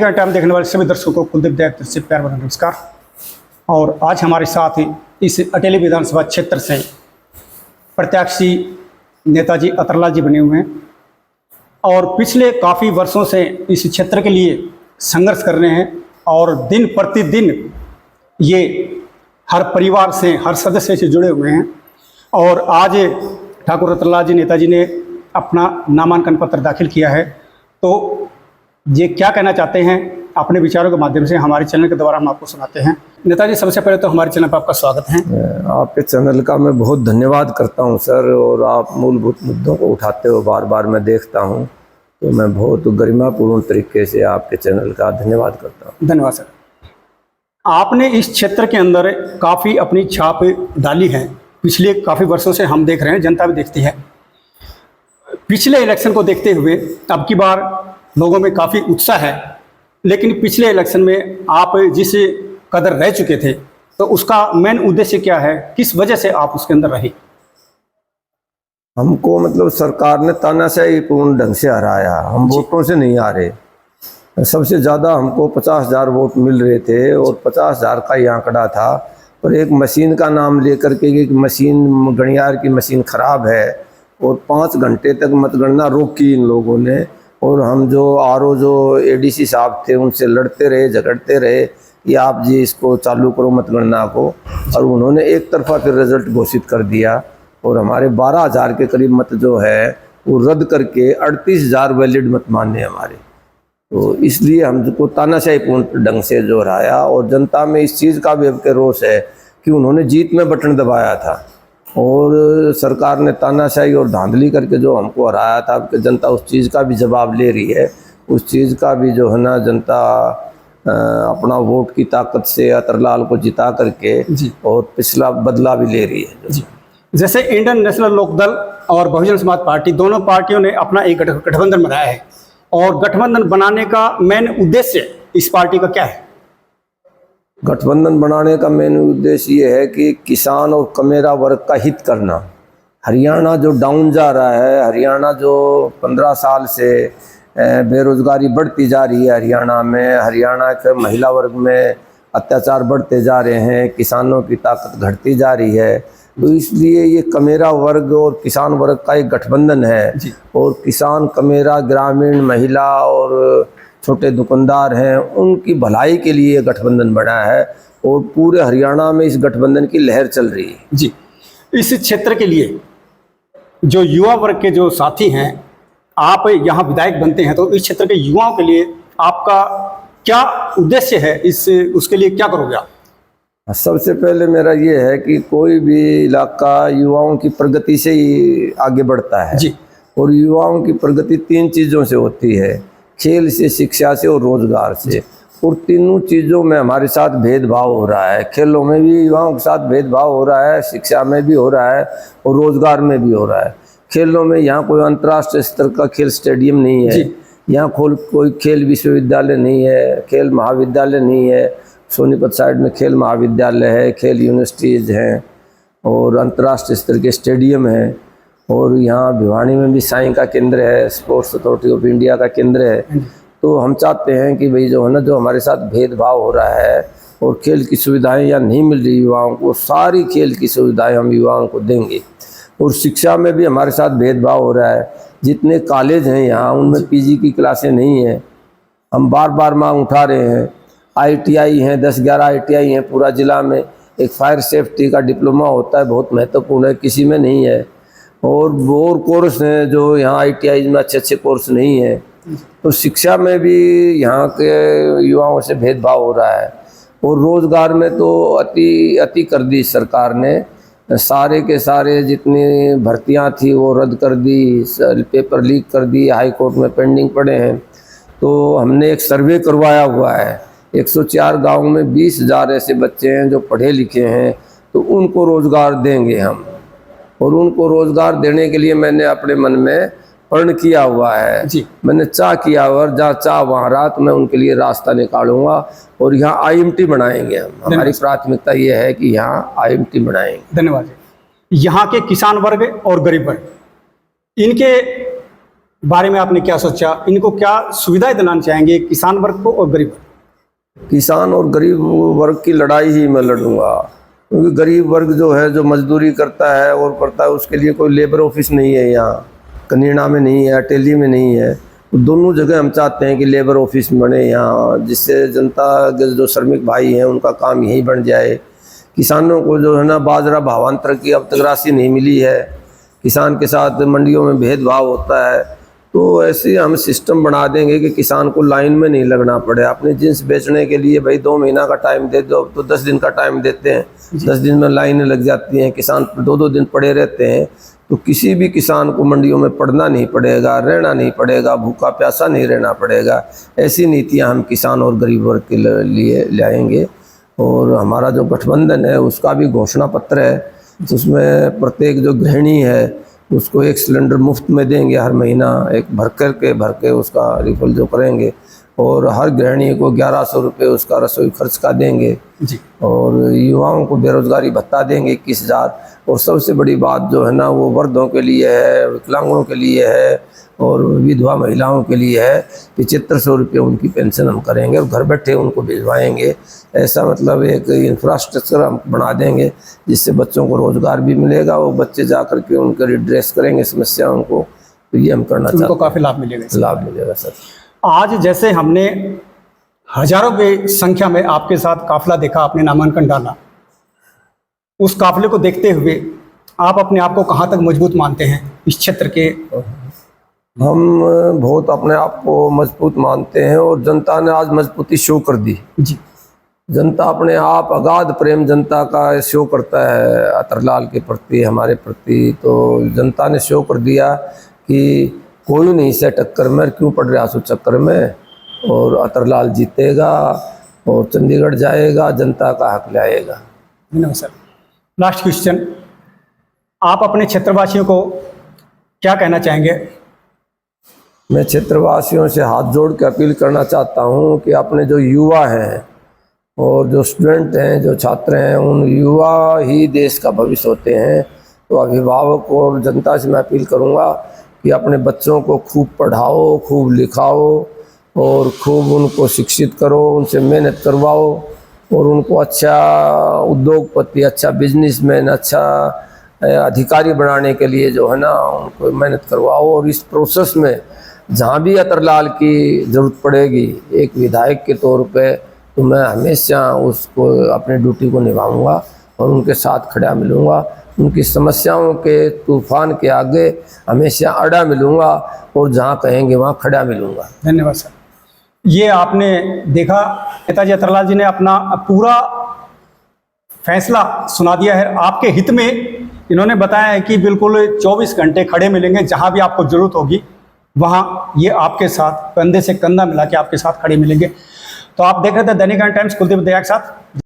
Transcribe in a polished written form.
का टाइम देखने वाले सभी दर्शकों को कुलदीप दयाल से प्यार भरा नमस्कार। और आज हमारे साथ इस अटेली विधानसभा क्षेत्र से प्रत्याशी नेताजी अतरलाल जी बने हुए हैं और पिछले काफ़ी वर्षों से इस क्षेत्र के लिए संघर्ष कर रहे हैं और दिन प्रतिदिन ये हर परिवार से, हर सदस्य से जुड़े हुए हैं। और आज ठाकुर अतरलाल जी नेताजी ने अपना नामांकन पत्र दाखिल किया है, तो ये क्या कहना चाहते हैं अपने विचारों के माध्यम से हमारे चैनल के द्वारा हम आपको सुनाते हैं। नेताजी, सबसे पहले तो हमारे चैनल पर आपका स्वागत है। आपके चैनल का मैं बहुत धन्यवाद करता हूं सर, और आप मूलभूत मुद्दों को उठाते हो बार बार मैं देखता हूं, तो मैं बहुत गरिमापूर्ण तरीके से आपके चैनल का धन्यवाद करता हूं। धन्यवाद सर। आपने इस क्षेत्र के अंदर काफ़ी अपनी छाप डाली है, पिछले काफ़ी वर्षों से हम देख रहे हैं, जनता भी देखती है। पिछले इलेक्शन को देखते हुए अब की बार लोगों में काफ़ी उत्साह है, लेकिन पिछले इलेक्शन में आप जिस कदर रह चुके थे, तो उसका मेन उद्देश्य क्या है, किस वजह से आप उसके अंदर रहे? हमको मतलब सरकार ने तानाशाही पूर्ण ढंग से हराया, हम वोटों से नहीं हारे। सबसे ज़्यादा हमको 50,000 वोट मिल रहे थे और 50,000 का ही आंकड़ा था, पर एक मशीन का नाम लेकर के एक मशीन, गणियार की मशीन ख़राब है और 5 घंटे तक मतगणना रोकी इन लोगों ने। और हम जो जो एडीसी साहब थे उनसे लड़ते रहे, झगड़ते रहे कि आप जी इसको चालू करो मतगणना को, और उन्होंने एक तरफा फिर रिजल्ट घोषित कर दिया और हमारे 12,000 के करीब मत जो है वो रद्द करके 38,000 वैलिड मत माने हमारे। तो इसलिए हमको तानाशाही पूर्ण ढंग से जो हराया, और जनता में इस चीज़ का भी अब के रोष है कि उन्होंने जीत में बटन दबाया था और सरकार ने तानाशाही और धांधली करके जो हमको हराया था। अब जनता उस चीज़ का भी जवाब ले रही है, उस चीज़ का भी जो है ना जनता अपना वोट की ताकत से अतरलाल को जिता करके और पिछला बदला भी ले रही है जी। जैसे इंडियन नेशनल लोकदल और बहुजन समाज पार्टी, दोनों पार्टियों ने अपना एक गठबंधन बनाया है, और गठबंधन बनाने का मेन उद्देश्य इस पार्टी का क्या है? गठबंधन बनाने का मेन उद्देश्य ये है कि किसान और कमेरा वर्ग का हित करना। हरियाणा जो डाउन जा रहा है, हरियाणा जो 15 साल से बेरोजगारी बढ़ती जा रही है, हरियाणा के महिला वर्ग में अत्याचार बढ़ते जा रहे हैं, किसानों की ताकत घटती जा रही है, तो इसलिए ये कमेरा वर्ग और किसान वर्ग का एक गठबंधन है। और किसान, कमेरा, ग्रामीण, महिला और छोटे दुकानदार हैं, उनकी भलाई के लिए गठबंधन बना है और पूरे हरियाणा में इस गठबंधन की लहर चल रही है जी। इस क्षेत्र के लिए जो युवा वर्ग के जो साथी हैं, आप यहाँ विधायक बनते हैं, तो इस क्षेत्र के युवाओं के लिए आपका क्या उद्देश्य है, उसके लिए क्या करोगे आप? सबसे पहले मेरा ये है कि कोई भी इलाका युवाओं की प्रगति से ही आगे बढ़ता है जी। और युवाओं की प्रगति 3 चीज़ों से होती है, खेल से, शिक्षा से और रोजगार से। और तीनों चीज़ों में हमारे साथ भेदभाव हो रहा है। खेलों में भी युवाओं के साथ भेदभाव हो रहा है, शिक्षा में भी हो रहा है और रोजगार में भी हो रहा है। खेलों में यहाँ कोई अंतर्राष्ट्रीय स्तर का खेल स्टेडियम नहीं है, यहाँ कोई खेल विश्वविद्यालय नहीं है, खेल महाविद्यालय नहीं है। सोनीपत साइड में खेल महाविद्यालय है, खेल यूनिवर्सिटीज़ हैं और अंतर्राष्ट्रीय स्तर के स्टेडियम हैं। और यहाँ भिवानी में भी साई का केंद्र है, स्पोर्ट्स अथॉरिटी ऑफ इंडिया का केंद्र है। तो हम चाहते हैं कि भाई जो है ना, जो हमारे साथ भेदभाव हो रहा है और खेल की सुविधाएं यहाँ नहीं मिल रही युवाओं को, सारी खेल की सुविधाएं हम युवाओं को देंगे। और शिक्षा में भी हमारे साथ भेदभाव हो रहा है, जितने कॉलेज हैं यहाँ उनमें पीजी की क्लासें नहीं हैं। हम बार बार मांग उठा रहे हैं। ITI हैं, 10-11 ITI हैं पूरा ज़िला में। एक फायर सेफ्टी का डिप्लोमा होता है, बहुत महत्वपूर्ण है, किसी में नहीं है। और कोर्स हैं जो यहाँ ITI में अच्छे कोर्स नहीं है। तो शिक्षा में भी यहाँ के युवाओं से भेदभाव हो रहा है। और रोज़गार में तो अति कर दी सरकार ने, सारे के सारे जितनी भर्तियाँ थी वो रद्द कर दी, पेपर लीक कर दी, हाई कोर्ट में पेंडिंग पड़े हैं। तो हमने एक सर्वे करवाया हुआ है, 104 गाँव में 20,000 ऐसे बच्चे हैं जो पढ़े लिखे हैं, तो उनको रोज़गार देंगे हम। और उनको रोज़गार देने के लिए मैंने अपने मन में प्रण किया हुआ है जी। मैंने चाह किया, और जहाँ चाह वहाँ रात में उनके लिए रास्ता निकालूंगा। और यहाँ IMT बनाएंगे हम। हमारी प्राथमिकता ये है कि यहाँ IMT बनाएंगे। धन्यवाद। यहाँ के किसान वर्ग और गरीब वर्ग, इनके बारे में आपने क्या सोचा? इनको क्या सुविधाएं दिलाना चाहेंगे किसान वर्ग को और गरीब वर्ग? किसान और गरीब वर्ग की लड़ाई ही मैं लड़ूंगा, क्योंकि गरीब वर्ग जो है, जो मजदूरी करता है और करता है, उसके लिए कोई लेबर ऑफिस नहीं है यहाँ, कनीना में नहीं है, अटेली में नहीं है। तो दोनों जगह हम चाहते हैं कि लेबर ऑफिस बने यहाँ, जिससे जनता के जो श्रमिक भाई हैं उनका काम यहीं बन जाए। किसानों को जो है ना बाजरा भावांतर की अब तक राशि नहीं मिली है, किसान के साथ मंडियों में भेदभाव होता है। तो ऐसे हम सिस्टम बना देंगे कि किसान को लाइन में नहीं लगना पड़े। अपने जिन्स बेचने के लिए भाई 2 महीना का टाइम दे दो, तो 10 दिन का टाइम देते हैं, 10 दिन में लाइनें लग जाती हैं, किसान 2-2 दिन पड़े रहते हैं। तो किसी भी किसान को मंडियों में पड़ना नहीं पड़ेगा, रहना नहीं पड़ेगा, भूखा प्यासा नहीं रहना पड़ेगा। ऐसी नीतियाँ हम किसान और गरीब वर्ग के लिए लाएंगे। और हमारा जो गठबंधन है उसका भी घोषणा पत्र है, उसमें प्रत्येक जो गृहिणी है उसको 1 सिलेंडर मुफ्त में देंगे हर महीना, एक भर के उसका रिफिल जो करेंगे। और हर गृहिणी को 1100 रुपये उसका रसोई खर्च का देंगे जी। और युवाओं को बेरोजगारी भत्ता देंगे 21,000। और सबसे बड़ी बात जो है ना वो वृद्धों के लिए है, विकलांगों के लिए है और विधवा महिलाओं के लिए है। 7500 रुपये उनकी पेंशन हम करेंगे और घर बैठे उनको भिजवाएंगे। ऐसा मतलब एक इंफ्रास्ट्रक्चर हम बना देंगे जिससे बच्चों को रोज़गार भी मिलेगा, वो बच्चे जा कर के उनके रिड्रेस करेंगे समस्याओं को। तो ये हम करना चाहते हैं, उनको काफ़ी लाभ मिलेगा। लाभ मिलेगा सर। आज जैसे हमने हजारों की संख्या में आपके साथ काफिला देखा, आपने नामांकन डाला, उस काफिले को देखते हुए आप अपने आप को कहाँ तक मजबूत मानते हैं इस क्षेत्र के? हम बहुत अपने आप को मजबूत मानते हैं और जनता ने आज मजबूती शो कर दी जी। जनता अपने आप अगाध प्रेम जनता का शो करता है अतरलाल के प्रति, हमारे प्रति। तो जनता ने शो कर दिया कि कोई नहीं से टक्कर में, क्यों पड़ रहा सो चक्कर में, और अतरलाल जीतेगा और चंडीगढ़ जाएगा, जनता का हक लाएगा। धन्यवाद सर। लास्ट क्वेश्चन, आप अपने क्षेत्रवासियों को क्या कहना चाहेंगे? मैं क्षेत्रवासियों से हाथ जोड़ के अपील करना चाहता हूँ कि अपने जो युवा हैं और जो स्टूडेंट हैं, जो छात्र हैं, उन युवा ही देश का भविष्य होते हैं। तो अभिभावक और जनता से मैं अपील करूँगा कि अपने बच्चों को खूब पढ़ाओ, खूब लिखाओ और खूब उनको शिक्षित करो, उनसे मेहनत करवाओ और उनको अच्छा उद्योगपति, अच्छा बिजनेसमैन, अच्छा अधिकारी बनाने के लिए जो है ना उनको मेहनत करवाओ। और इस प्रोसेस में जहाँ भी अतरलाल की ज़रूरत पड़ेगी एक विधायक के तौर पे, तो मैं हमेशा उसको अपनी ड्यूटी को निभाऊंगा और उनके साथ खड़ा मिलूँगा। उनकी समस्याओं के तूफान के आगे हमेशा अड़ा मिलूँगा और जहाँ कहेंगे वहाँ खड़ा मिलूँगा। धन्यवाद सर। ये आपने देखा, नेताजी अतरलाल जी ने अपना पूरा फैसला सुना दिया है आपके हित में। इन्होंने बताया है कि बिल्कुल 24 घंटे खड़े मिलेंगे, जहाँ भी आपको ज़रूरत होगी वहाँ ये आपके साथ कंधे से कंधा मिला के आपके साथ खड़े मिलेंगे। तो आप देख रहे थे दैनिक टाइम्स कुलदीप दया के साथ।